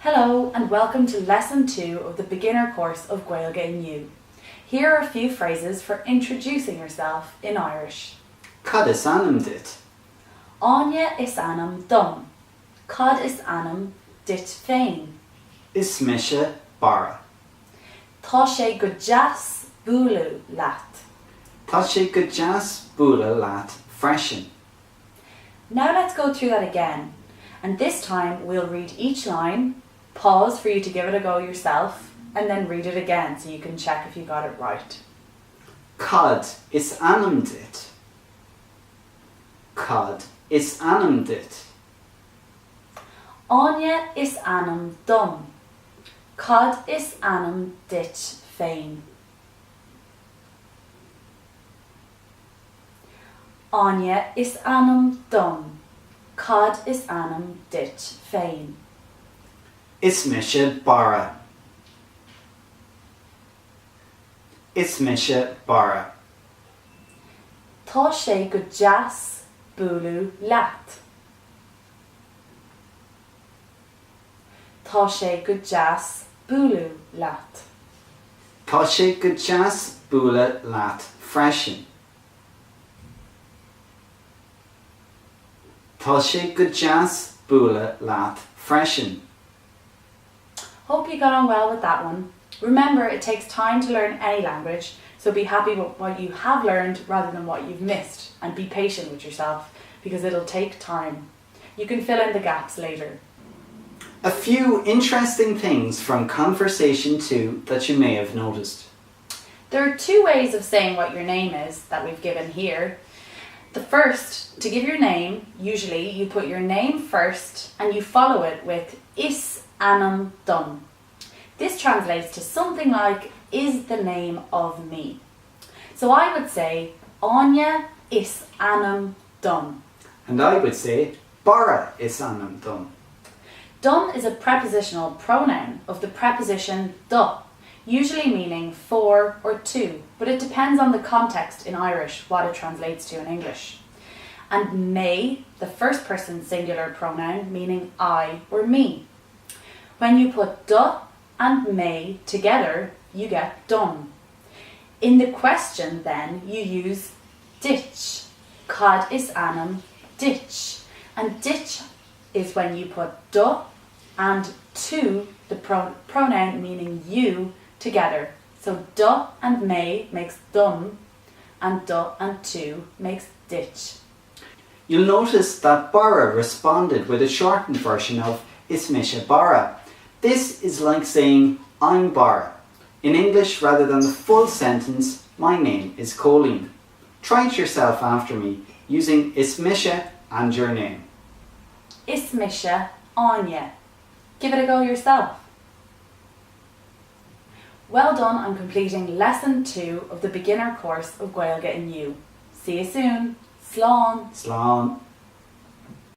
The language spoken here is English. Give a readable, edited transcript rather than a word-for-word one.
Hello and welcome to Lesson 2 of the beginner course of Gaeilge Inniu. Here are a few phrases for introducing yourself in Irish. Cad is ainm dit? Áine is ainm dom. Cad is ainm dit féin. Is mise Barra? Tá sé go deas bualadh leat. Tá sé go deas bualadh leat freisin. Now let's go through that again, and this time we'll read each line, pause for you to give it a go yourself, and then read it again so you can check if you got it right. Cad is ainm dit? Cad is ainm dit? Áine is ainm dom. Cad is ainm dit féin. Áine is ainm dom. Cad is ainm dit féin. Is mise Barra? Is mise Barra? Tá sé go deas bualadh leat. Tá sé go deas bualadh leat. Tá sé go deas bualadh leat freisin. Tá sé go deas bualadh leat freisin. Hope you got on well with that one. Remember, it takes time to learn any language, so be happy with what you have learned rather than what you've missed, and be patient with yourself because it'll take time. You can fill in the gaps later. A few interesting things from conversation 2 that you may have noticed. There are two ways of saying what your name is that we've given here. The first, to give your name, usually you put your name first and you follow it with is ainm dom. This translates to something like is the name of me. So I would say Áine is ainm dom. And I would say Barra is ainm dom. Dom is a prepositional pronoun of the preposition do, usually meaning for or to, but it depends on the context in Irish what it translates to in English. And may, the first person singular pronoun, meaning I or me. When you put do and may together, you get dom. In the question then, you use ditch. Cad is ainm ditch. And ditch is when you put do and to, the pronoun meaning you, together. So do and may makes dom, and do and to makes ditch. You'll notice that Barra responded with a shortened version of is mise Barra. This is like saying I'm Barra. In English, rather than the full sentence, my name is Colleen. Try it yourself after me using is mise and your name. Is mise Áine. Give it a go yourself. Well done on completing Lesson 2 of the beginner course of Gaeilge Inniu. See you soon. Slán. Slán.